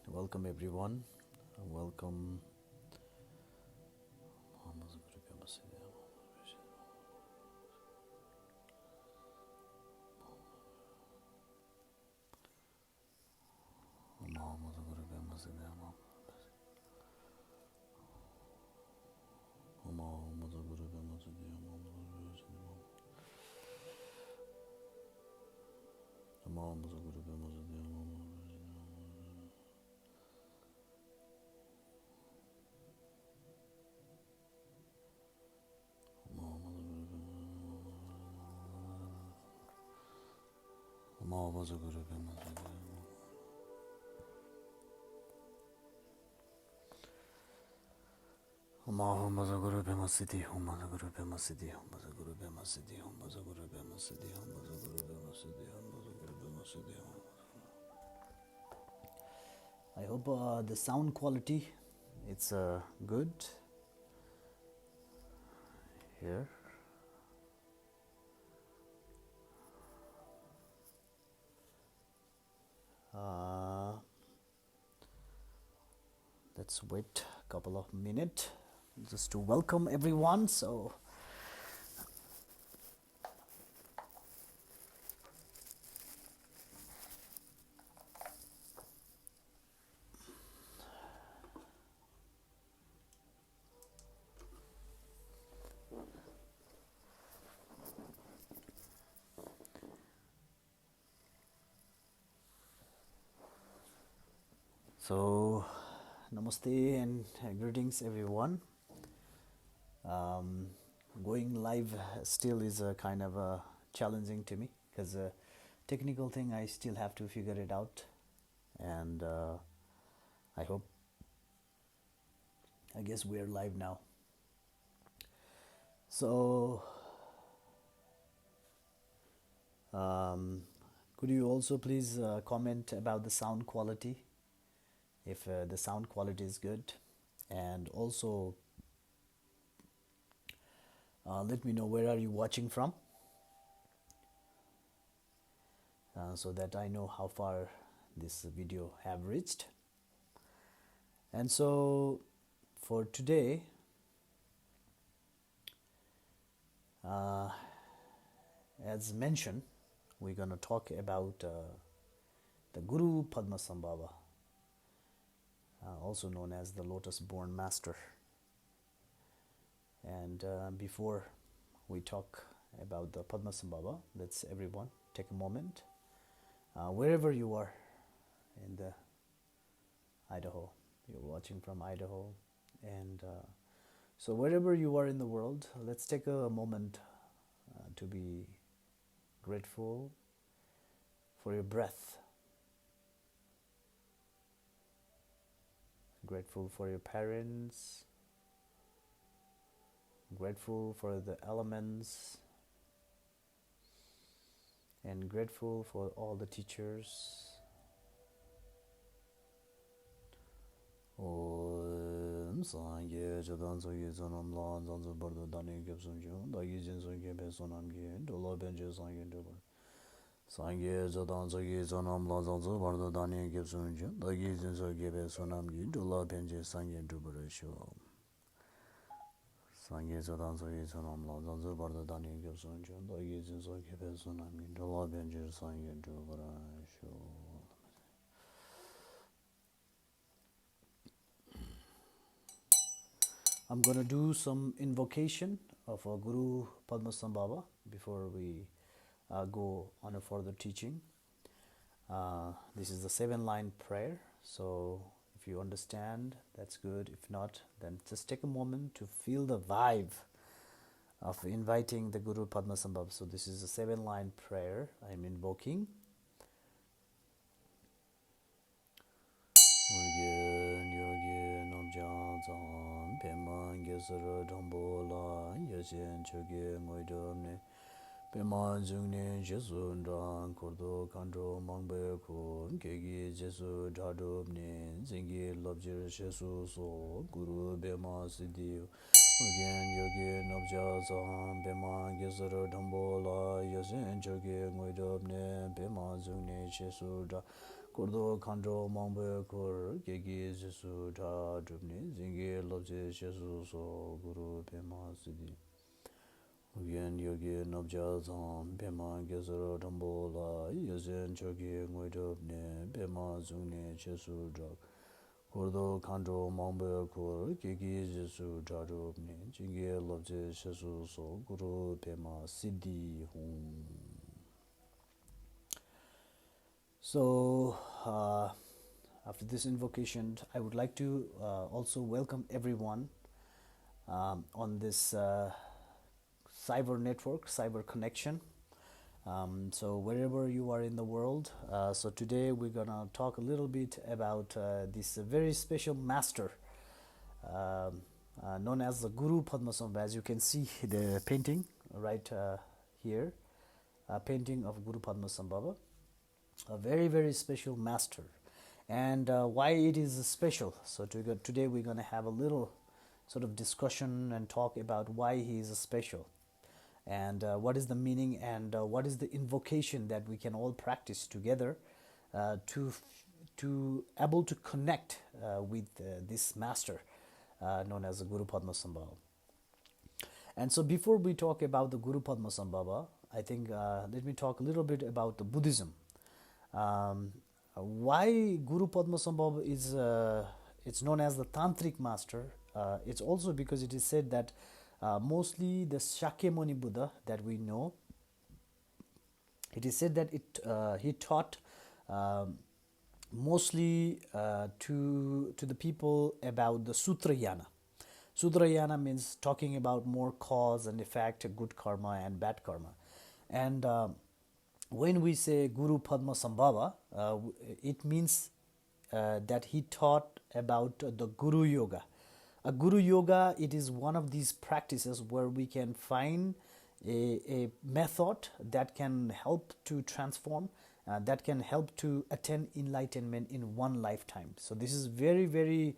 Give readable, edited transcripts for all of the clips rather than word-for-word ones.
Welcome everyone. Welcome. I hope the sound quality it's good here. Let's wait a couple of minutes just to welcome everyone. So namaste and greetings everyone. Going live still is a kind of challenging to me because technical thing I still have to figure it out, and I guess we are live now. So could you also please comment about the sound quality, if the sound quality is good, and also let me know where are you watching from, so that I know how far this video have reached. And so for today, as mentioned, we're going to talk about the Guru Padmasambhava, also known as the Lotus Born Master. And before we talk about the Padmasambhava, let's everyone take a moment, wherever you are in the Idaho, you're watching from Idaho, and so wherever you are in the world, let's take a moment to be grateful for your breath, grateful for your parents, grateful for the elements, and grateful for all the teachers. Om Sangye Jadan Soye Sonam Lan Zanzo Bardo Dani Gibson Jun, Dagi Jinso Gebe Sonam Gin, Dolo Benje Sangye Dubar. Sangye Jadan Soye Sonam Lan Zanzo Bardo Dani Gibson Jun, Dagi Jinso Gebe Sonam Gin, Dolo Benje Sangye Dubar Show. Sangye Jadan Soye Sonam Lan Zanzo Bardo Dani Gibson Jun, Dagi Jinso Gebe Sonam Gin, Dolo Benje Sangye Dubar Show. I'm going to do some invocation of Guru Padmasambhava before we go on a further teaching. This is the 7-line prayer. So if you understand, that's good. If not, then just take a moment to feel the vibe of inviting the Guru Padmasambhava. So this is a 7-line prayer I'm invoking. Pema jungne Jesu dran kordo kandro mangbe ko kegi Jesu dhadub ne zingi lobjir Jesu so Guru Bema Siddhi Ugyen yogi nobja zang Bema gesar dhambo la yasen choge ngoydub ne Bema jungne Jesu dran kordo kandro mangbe ko kegi Jesu dhadub ne zingi lobjir Jesu so Guru Bema Siddhi Ugyen yogi nobja zang Bema gesar dhambo la yasen choge ngoydub ne Bema jungne Jesu dran kordo kandro mangbe ko kegi Jesu dhadub ne jinge lobje Jesu so Guru Bema Siddhi Hum. So after this invocation, I would like to also welcome everyone on this cyber network, cyber connection. So wherever you are in the world, so today we're gonna talk a little bit about this very special master known as the Guru Padmasambhava. As you can see the painting right here, a painting of Guru Padmasambhava, a very, very special master. And why it is special. So today we're gonna have a little sort of discussion and talk about why he is special. And what is the meaning and what is the invocation that we can all practice together to able to connect with this master known as the Guru Padmasambhava. And so before we talk about the Guru Padmasambhava, I think let me talk a little bit about the Buddhism. Why Guru Padmasambhava is it's known as the Tantric master. It's also because it is said that mostly the Shakyamuni Buddha that we know, it is said that he taught mostly to the people about the Sutrayana. Sutrayana means talking about more cause and effect, good karma and bad karma. And when we say Guru Padmasambhava, it means that he taught about the Guru Yoga. A Guru Yoga, it is one of these practices where we can find a method that can help to transform, that can help to attain enlightenment in one lifetime. So this is very, very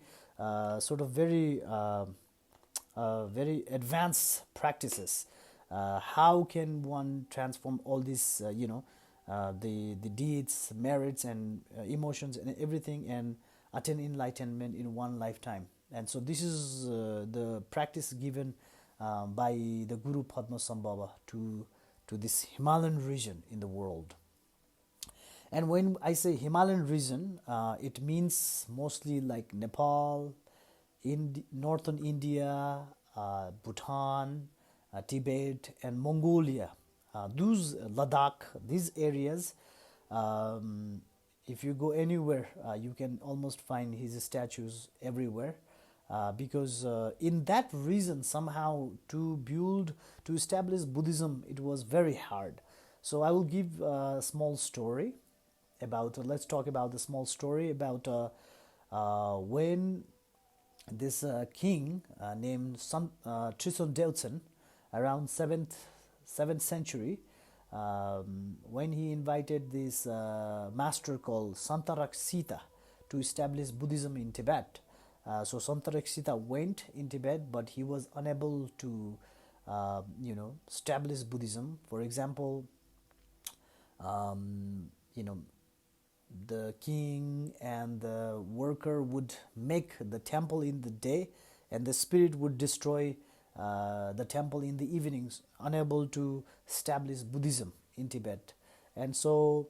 very advanced practices. How can one transform all these, the deeds, merits, and emotions and everything, and attain enlightenment in one lifetime? And so this is the practice given by the Guru Padmasambhava to this Himalayan region in the world. And when I say Himalayan region, it means mostly like Nepal, northern India, Bhutan, Tibet, and Mongolia. Those Ladakh, these areas, if you go anywhere, you can almost find his statues everywhere. Because in that region, somehow to establish Buddhism, it was very hard. So I will give a small story about, let's talk about the small story about when this king named Trison Deltsen, around 7th century, when he invited this master called Santaraksita to establish Buddhism in Tibet. So Santaraksita went in Tibet, but he was unable to, establish Buddhism. For example, the king and the worker would make the temple in the day, and the spirit would destroy the temple in the evenings, unable to establish Buddhism in Tibet. And so,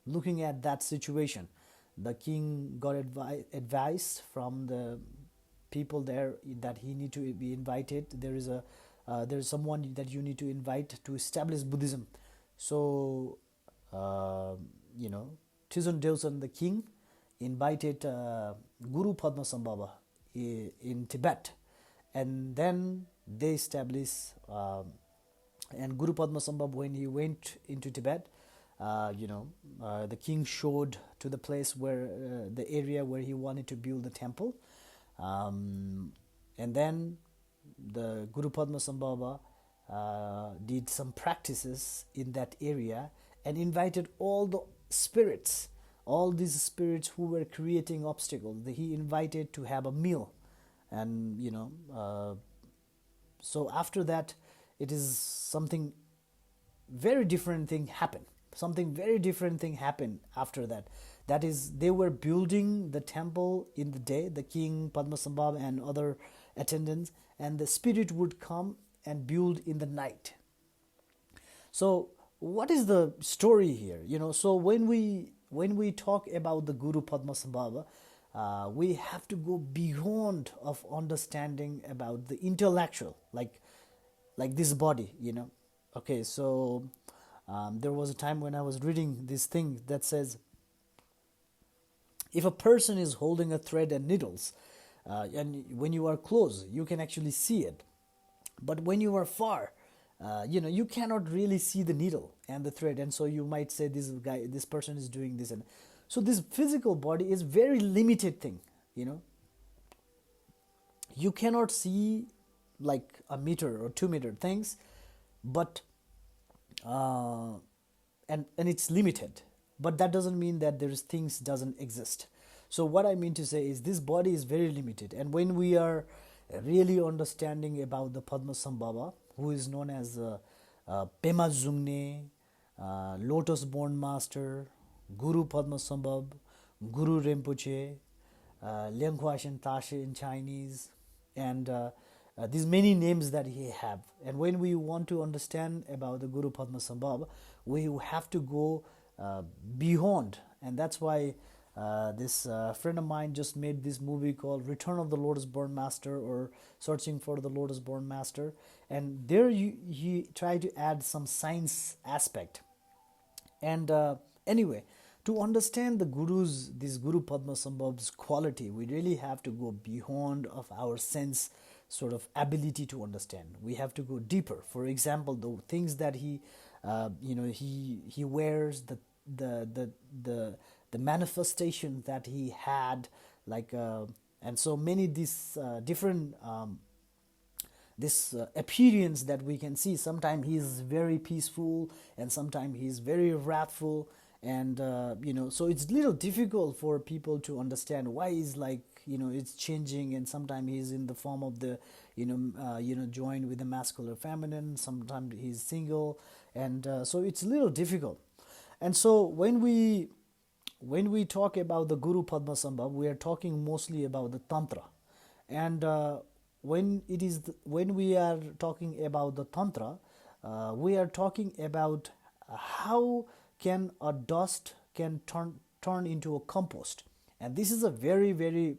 looking at that situation, the king got advice from the people there that he need to be invited. There is someone that you need to invite to establish Buddhism. So uh, Tizon Deusan, the king, invited Guru Padmasambhava in Tibet, and then they established. And Guru Padmasambhava, when he went into Tibet, the king showed to the place where the area where he wanted to build the temple, and then the Guru Padmasambhava did some practices in that area and invited all the spirits, all these spirits who were creating obstacles. He invited to have a meal, and so after that, it is something very different thing happened. Something very different thing happened after that. That is, they were building the temple in the day, the king, Padmasambhava, and other attendants, and the spirit would come and build in the night. So, what is the story here? So when we talk about the Guru Padmasambhava, we have to go beyond of understanding about the intellectual, like this body. Okay, so there was a time when I was reading this thing that says, if a person is holding a thread and needles, and when you are close, you can actually see it. But when you are far, you cannot really see the needle and the thread, and so you might say this person is doing this, and so this physical body is very limited thing. You cannot see like a meter or 2 meter things, but and it's limited. But that doesn't mean that there's things doesn't exist. So what I mean to say is this body is very limited, and when we are really understanding about the Padmasambhava, who is known as Pema Zungne, Lotus Born Master, Guru Padmasambhava, Guru Rinpoche, Lianghua Shen Tashi in Chinese, and these many names that he have. And when we want to understand about the Guru Padmasambhava, we have to go beyond, and that's why this friend of mine just made this movie called Return of the Lotus Born Master, or Searching for the Lotus Born Master, and there he tried to add some science aspect. And anyway, to understand this Guru Padmasambhava's quality, we really have to go beyond of our sense sort of ability to understand. We have to go deeper. For example, the things that he wears, the manifestation that he had, and so many these different this appearance that we can see. Sometimes he is very peaceful, and sometimes he is very wrathful, and so it's little difficult for people to understand why he's it's changing, and sometimes he's in the form of the joined with the masculine feminine, sometimes he's single, and so it's a little difficult. And so when we talk about the Guru Padmasambhava, we are talking mostly about the Tantra. And when we are talking about the Tantra, we are talking about how can a dust can turn into a compost. And this is a very, very,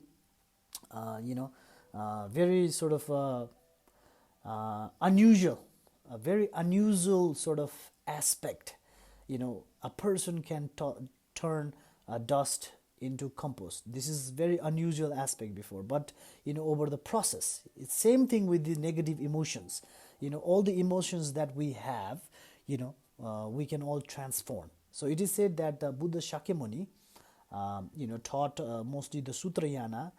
very sort of unusual, a very unusual sort of aspect. A person can turn dust into compost. This is very unusual aspect before, but over the process, it's same thing with the negative emotions. All the emotions that we have, we can all transform. So it is said that Buddha Shakyamuni, taught mostly the Sutrayana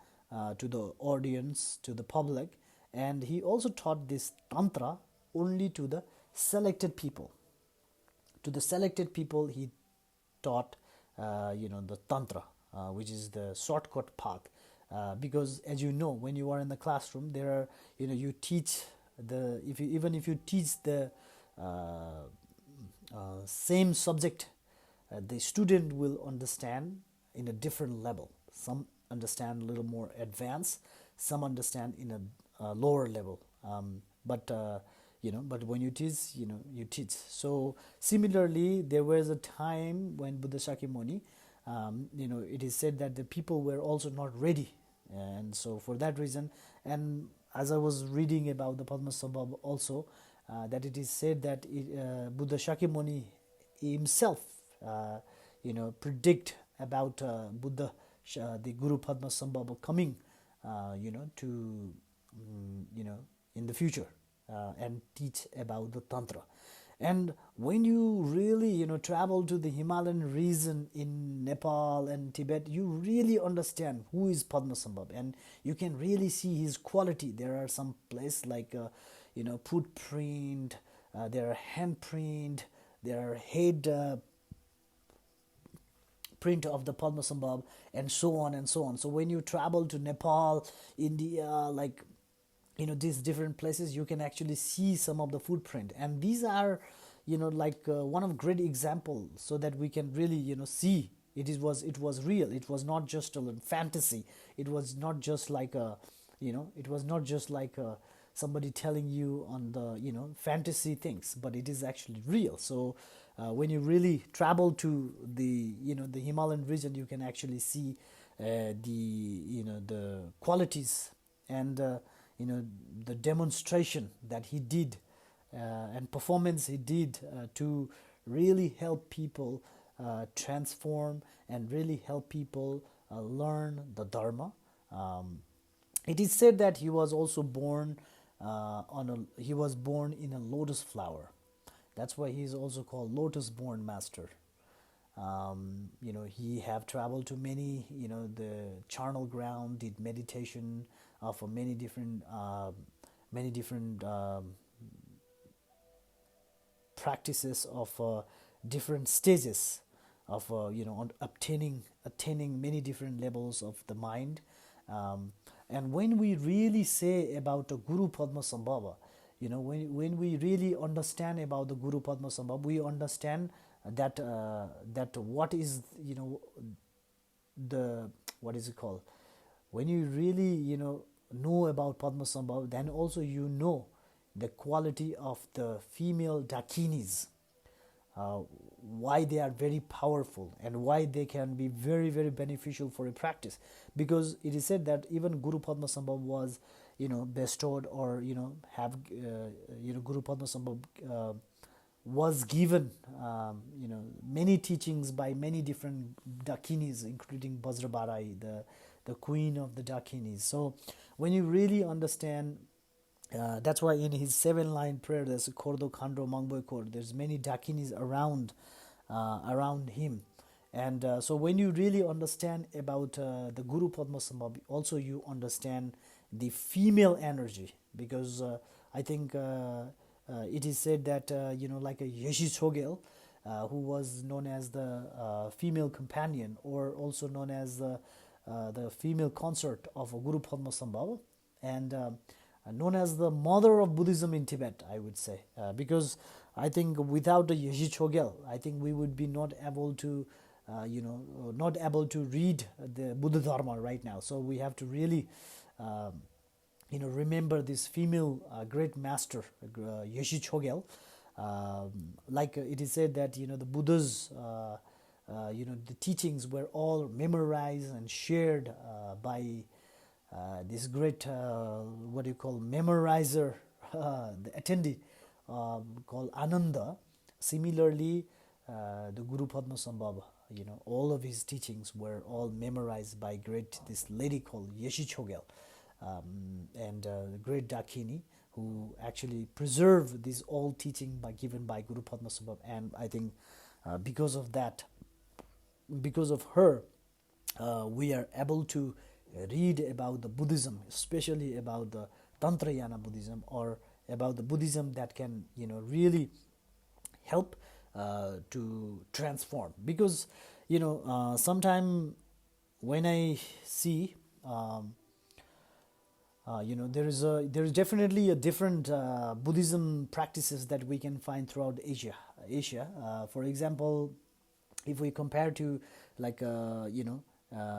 to the audience, to the public, and he also taught this Tantra only to the selected people. To the selected people, he taught, the Tantra, which is the shortcut path. Because as you know, when you are in the classroom, there are, you teach if you teach the same subject, the student will understand in a different level. Some understand a little more advanced, some understand in a lower level. But when you teach, you teach. So similarly, there was a time when Buddha Shakyamuni, it is said that the people were also not ready. And so for that reason, and as I was reading about the Padmasambhava also, that it is said that Buddha Shakyamuni himself predict about Buddha, the Guru Padmasambhava coming, to in the future, and teach about the Tantra. And when you really, travel to the Himalayan region in Nepal and Tibet, you really understand who is Padmasambhava, and you can really see his quality. There are some places like, footprint, there are handprint, there are head print of the Padmasambhava, and so on and so on. So when you travel to Nepal, India, these different places, you can actually see some of the footprint, and these are one of great example, so that we can really see it was real. It was not just a fantasy. It was not just like somebody telling you on the fantasy things, but it is actually real. So when you really travel to the the Himalayan region, you can actually see the qualities and the demonstration that he did and performance he did to really help people transform and really help people learn the Dharma. It is said that he was also born he was born in a lotus flower. That's why he is also called lotus-born master. He have traveled to many, the charnel ground, did meditation for many different practices of different stages of on attaining many different levels of the mind. And when we really say about the Guru Padmasambhava, when we really understand about the Guru Padmasambhava, we understand that what is the what is it called? When you really know about Padmasambhava, then also the quality of the female Dakinis, why they are very powerful and why they can be very, very beneficial for a practice. Because it is said that even Guru Padmasambhava was bestowed, or Guru Padmasambhava was given many teachings by many different Dakinis, including Vajrabarai, the queen of the Dakinis. So when you really understand, that's why in his 7-line prayer, there's a Kordo Khandro Mangboy Kor, there's many Dakinis around him. And so when you really understand about the Guru Padmasambhava, also you understand the female energy, because I think it is said that like a Yeshi Chogel, who was known as the female companion, or also known as the female consort of Guru Padmasambhava, and known as the mother of Buddhism in Tibet, I would say, because I think without the Yeshi Chogel, I think we would be not able to read the Buddha Dharma right now. So we have to really remember this female great master, Yeshi Chogel. Like it is said that the Buddha's the teachings were all memorized and shared by this great memorizer, the attendee called Ananda. Similarly, the Guru Padmasambhava, all of his teachings were all memorized by this lady called Yeshi Chogel, and the great Dakini, who actually preserved this old teaching given by Guru Padmasambhava. And I think because of her, we are able to read about the Buddhism, especially about the Tantrayana Buddhism, or about the Buddhism that can really help to transform. Because sometime when I see there is definitely a different Buddhism practices that we can find throughout Asia. For example, if we compare to like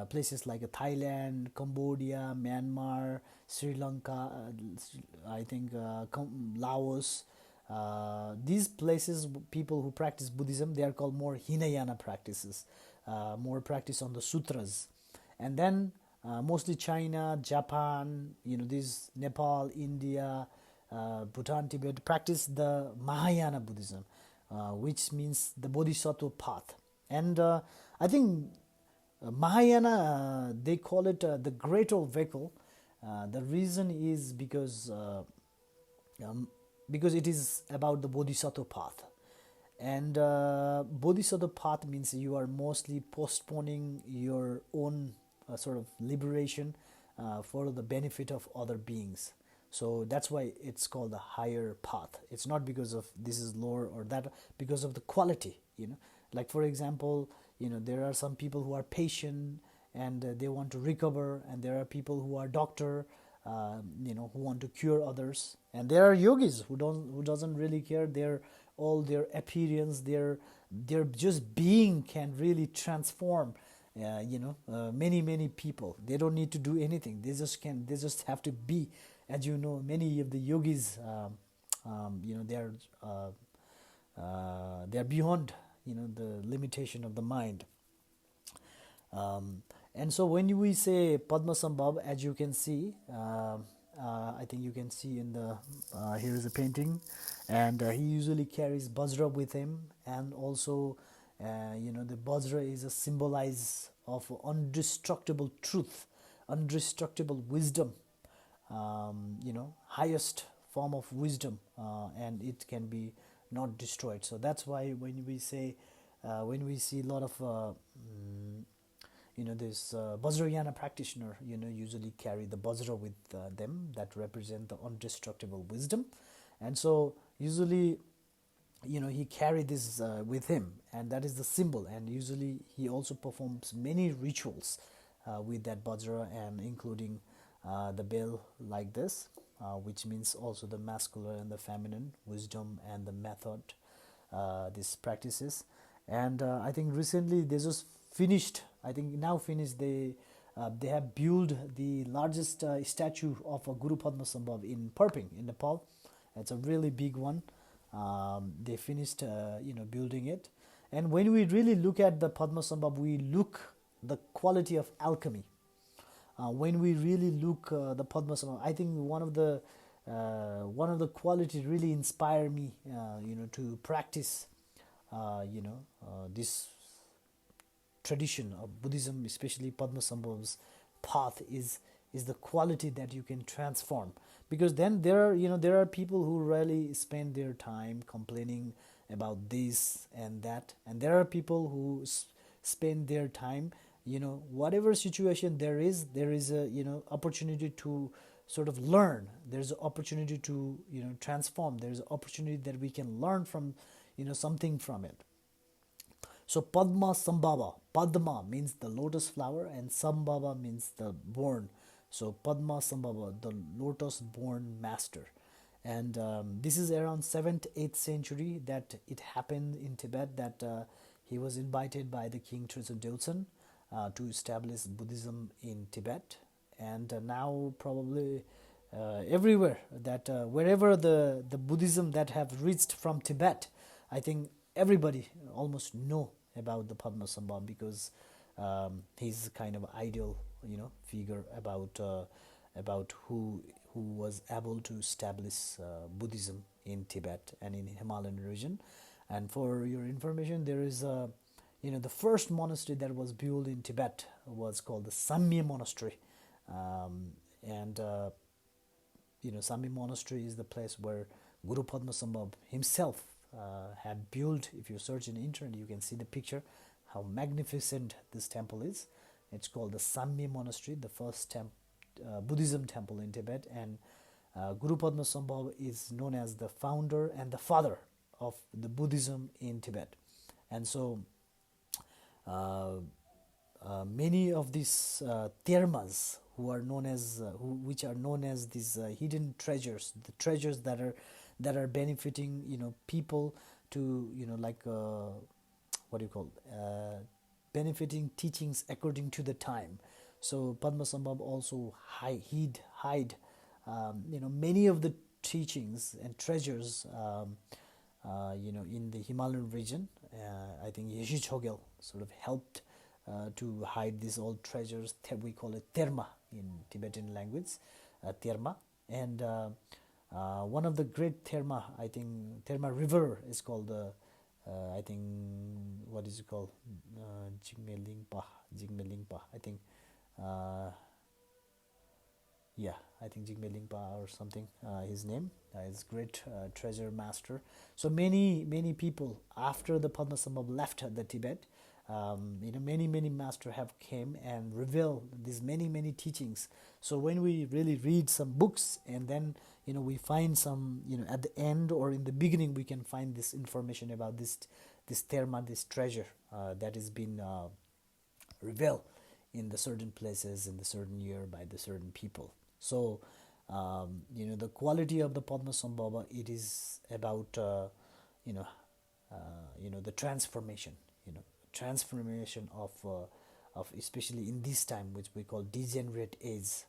places like Thailand, Cambodia, Myanmar, Sri Lanka, I think Laos, these places, people who practice Buddhism, they are called more Hinayana practices, more practice on the sutras. And then mostly China, Japan, these Nepal, India, Bhutan, Tibet practice the Mahayana Buddhism, which means the Bodhisattva path. And I think Mahayana, they call it the great old vehicle. The reason is um, because it is about the bodhisattva path. And bodhisattva path means you are mostly postponing your own sort of liberation for the benefit of other beings. So that's why it's called the higher path. It's not because of this is lower or that, because of the quality, like for example, there are some people who are patient and they want to recover, and there are people who are doctor, who want to cure others, and there are yogis who doesn't really care. All their appearance, their just being can really transform many people. They don't need to do anything. They just have to be. As you know, many of the yogis, they are beyond the limitation of the mind. And so when we say Padmasambhava, as you can see, I think you can see in the here is a painting, and he usually carries Vajra with him, and also the Vajra is a symbolize of indestructible truth, indestructible wisdom, highest form of wisdom, and it can be not destroyed. So that's why when we say when we see a lot of this Vajrayana practitioner, usually carry the Vajra with them that represent the indestructible wisdom. And so usually, he carried this with him, and that is the symbol. And usually he also performs many rituals with that Vajra, and including the bell like this, which means also the masculine and the feminine wisdom and the method, these practices. And I think recently they just finished, they have built the largest statue of Guru Padmasambhava in Perping in Nepal. It's a really big one. They finished building it. And when we really look at the Padmasambhava, we look the quality of alchemy. When we really look the Padmasambhava, I think one of the qualities really inspire me to practice this tradition of Buddhism, especially Padmasambhava's path, is the quality that you can transform. Because then there are people who really spend their time complaining about this and that, and there are people who spend their time, whatever situation there is a opportunity to sort of learn. There's an opportunity to transform. There's an opportunity that we can learn from something from it. So Padmasambhava, Padma means the lotus flower, and Sambhava means the born. So Padmasambhava, the lotus born master. And this is around 7th, 8th century that it happened in Tibet, that he was invited by the King Tritsur Delson to establish Buddhism in Tibet. And now probably everywhere, that wherever the Buddhism that have reached from Tibet, I think everybody almost know about the Padmasambhava, because he's kind of ideal figure about who was able to establish Buddhism in Tibet and in Himalayan region. And for your information, there is the first monastery that was built in Tibet was called the Samye Monastery, and Samye Monastery is the place where Guru Padmasambhava himself had built. If you search in the internet, you can see the picture, how magnificent this temple is. It's called the Samye Monastery, the first Buddhism temple in Tibet, and Guru Padmasambhava is known as the founder and the father of the Buddhism in Tibet. And so many of these termas which are known as these hidden treasures, the treasures that are benefiting people to benefiting teachings according to the time. So Padmasambhava also hide many of the teachings and treasures in the Himalayan region. I think Yeshi Chogel sort of helped to hide these old treasures. We call it terma in Tibetan language, terma. And one of the great terma, I think Terma River is called what is it called? Jigme Lingpa. I think, uh, yeah, I think Jigme Lingpa or something. His name is great treasure master. So many people after the Padmasambhava left the Tibet. Many master have came and revealed these many teachings. So when we really read some books and then we find some at the end or in the beginning we can find this information about this therma, this treasure that has been revealed in the certain places in the certain year by the certain people. So the quality of the Padmasambhava, it is about the transformation, transformation of especially in this time which we call degenerate age.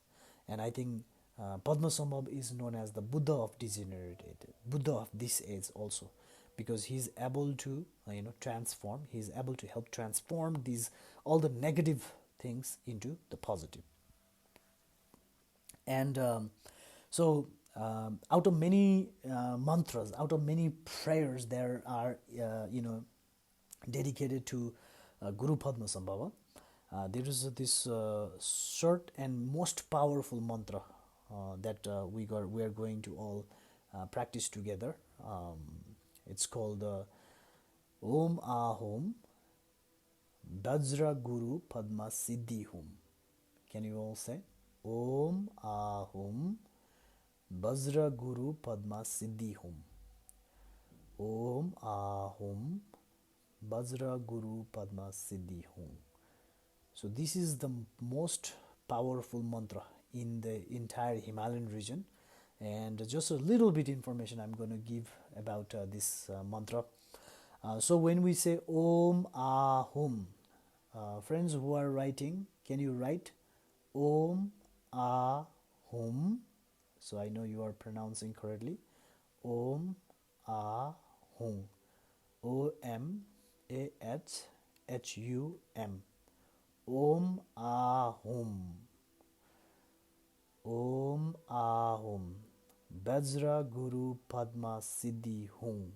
And I think Padmasambhava is known as the Buddha of degenerate age, Buddha of this age also, because he's able to transform, he's able to help transform these all the negative things into the positive. And out of many mantras, out of many prayers, there are dedicated to Guru Padmasambhava. There is this short and most powerful mantra that we are going to all practice together. It's called Om Ahom Vajra Guru Padma Siddhi Hum. Can you all say? Om Ahom Vajra Guru Padma Siddhi Hum. Om Ahom Vajra Guru Padma Siddhi Hum. So this is the most powerful mantra in the entire Himalayan region. And just a little bit information I'm going to give about this mantra. So when we say Om Ahum, friends who are writing, can you write Om Ahum? So I know you are pronouncing correctly. Om Ahum. O-M-A-H-H-U-M. Om Ahum. Om Ahum. Vajra Guru Padma Siddhi Hum.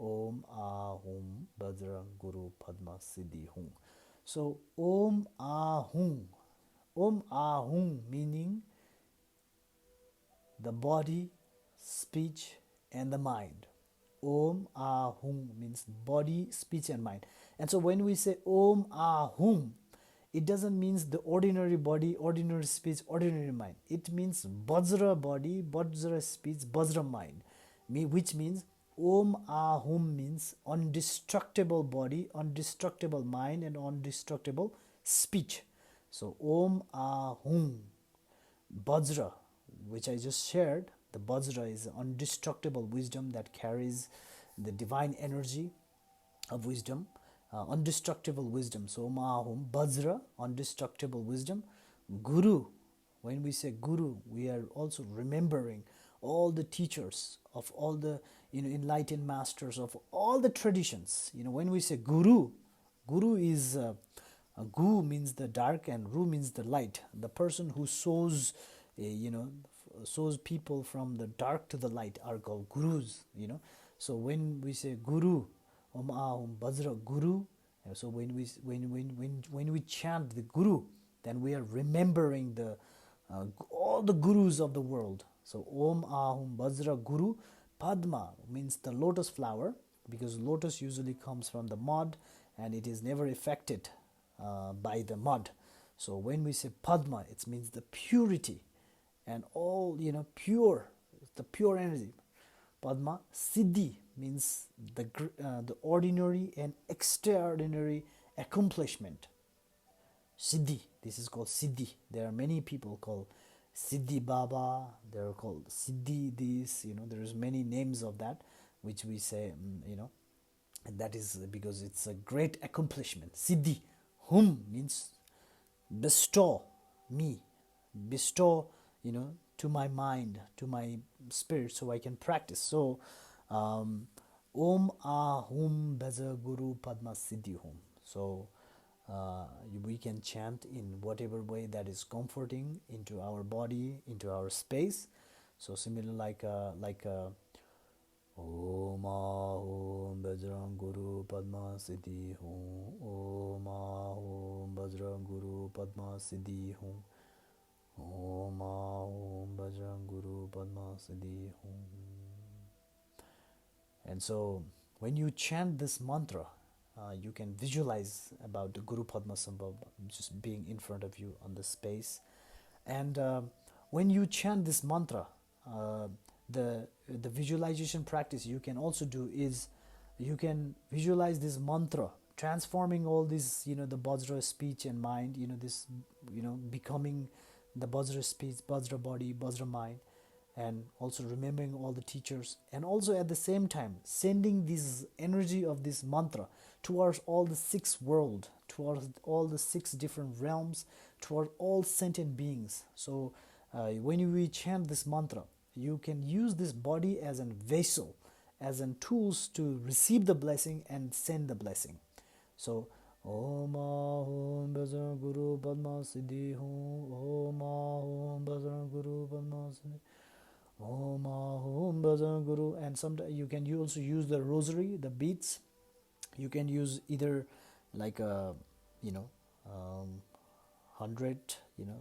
Om Ahum Vajra Guru Padma Siddhi Hum. So Om Ahum. Om Ahum meaning the body, speech and the mind. Om Ahum means body, speech and mind. And so when we say Om Ahum, it doesn't mean the ordinary body, ordinary speech, ordinary mind. It means Vajra body, Vajra speech, Vajra mind. Which means Om Ahum means undestructible body, undestructible mind and undestructible speech. So Om Ahum Vajra, which I just shared, the Vajra is undestructible wisdom that carries the divine energy of wisdom, undestructible wisdom. So Om Ahum Vajra, undestructible wisdom. Guru, when we say Guru, we are also remembering all the teachers of all the enlightened masters of all the traditions. When we say Guru, Guru is Gu means the dark and Ru means the light. The person who shows shows people from the dark to the light are called gurus. So when we say Guru, Om Ahum Vajra Guru, so when we chant the Guru, then we are remembering the all the gurus of the world. So Om Ahum Vajra Guru. Padma means the lotus flower, because lotus usually comes from the mud and it is never affected by the mud. So when we say Padma, it means the purity and all pure, the pure energy. Padma. Siddhi means the ordinary and extraordinary accomplishment. Siddhi, this is called Siddhi. There are many people called Siddhi Baba, they are called Siddhi this, there is many names of that, which we say, and that is because it's a great accomplishment. Siddhi. Hum means bestow me, bestow, to my mind, to my spirit, so I can practice. So, Om Ahum Bhaja Guru Padma Siddhi Hum. So, we can chant in whatever way that is comforting into our body, into our space. So similar like Om Ahom Bajrang Guru Padma Siddhi Hum. Om Ahom Bajrang Guru Padma Siddhi Hum. Om Ahom Bajrang Guru Padma Siddhi Hum. And so when you chant this mantra, you can visualize about the Guru Padmasambhava just being in front of you on the space. And when you chant this mantra, the visualization practice you can also do is you can visualize this mantra transforming all this, the Vajra speech and mind, this, becoming the Vajra speech, Vajra body, Vajra mind, and also remembering all the teachers, and also at the same time sending this energy of this mantra towards all the six world, towards all the six different realms, toward all sentient beings. So when we chant this mantra, you can use this body as a vessel, as in tools to receive the blessing and send the blessing. So Om Ahom Bajrang Guru Padma Siddhi Hum. Om Ahom Bajrang Guru Padma Siddhi Om Ahom Bajrang Guru. And sometimes you can also use the rosary, the beads. You can use either like a 100,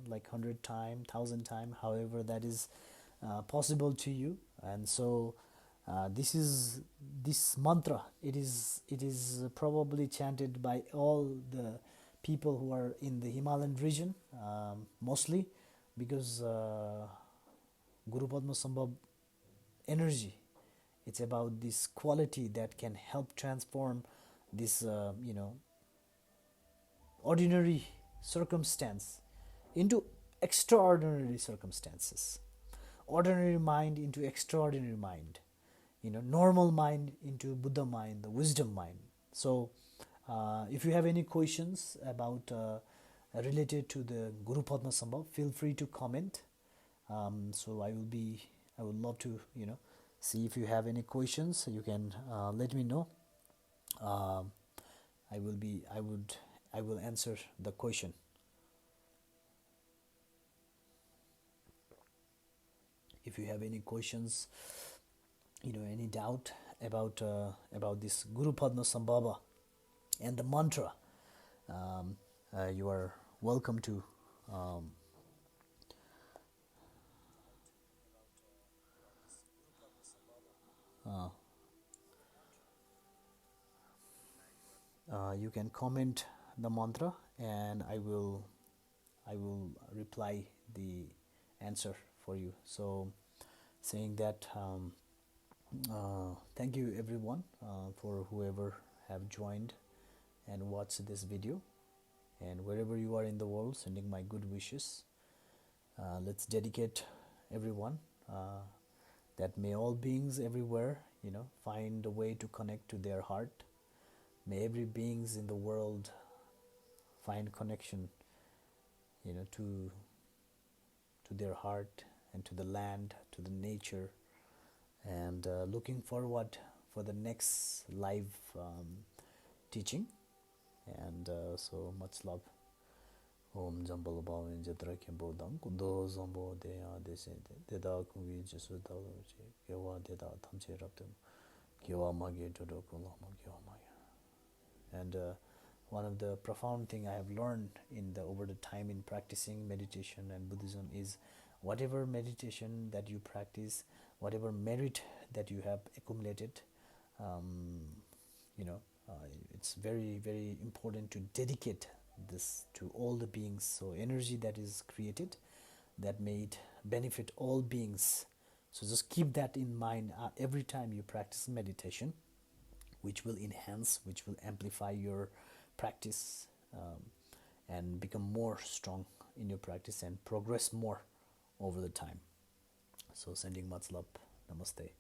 like 100 times, 1,000 times, however that is possible to you. And so this mantra, it is probably chanted by all the people who are in the Himalayan region, mostly because Guru Padmasambhava energy, it's about this quality that can help transform this ordinary circumstance into extraordinary circumstances, ordinary mind into extraordinary mind, normal mind into Buddha mind, the wisdom mind. So if you have any questions about related to the Guru Padmasambhava, feel free to comment. So I would love to see if you have any questions. You can let me know. I will answer the question. If you have any questions, any doubt about this Guru Padmasambhava and the mantra, you are welcome to you can comment the mantra, and I will reply the answer for you. So saying that, thank you everyone for whoever have joined and watched this video, and wherever you are in the world, sending my good wishes. Let's dedicate everyone that may all beings everywhere find a way to connect to their heart. May every beings in the world find connection to their heart and to the land, to the nature, and looking forward for the next live teaching. And so much love. Om Jambal Bhavin Jatra Kimbo Dam Kundo Zombo Dea Dese Deda Kuvi Jesu Daloji Gewa Deda Tamche Raptum Gewa Magi Dodo Kulama Gewa Magi. And one of the profound thing I have learned over the time in practicing meditation and Buddhism is whatever meditation that you practice, whatever merit that you have accumulated, it's very, very important to dedicate this to all the beings. So energy that is created, that may benefit all beings. So just keep that in mind every time you practice meditation, which will enhance, which will amplify your practice, and become more strong in your practice and progress more over the time. So sending much love. Namaste.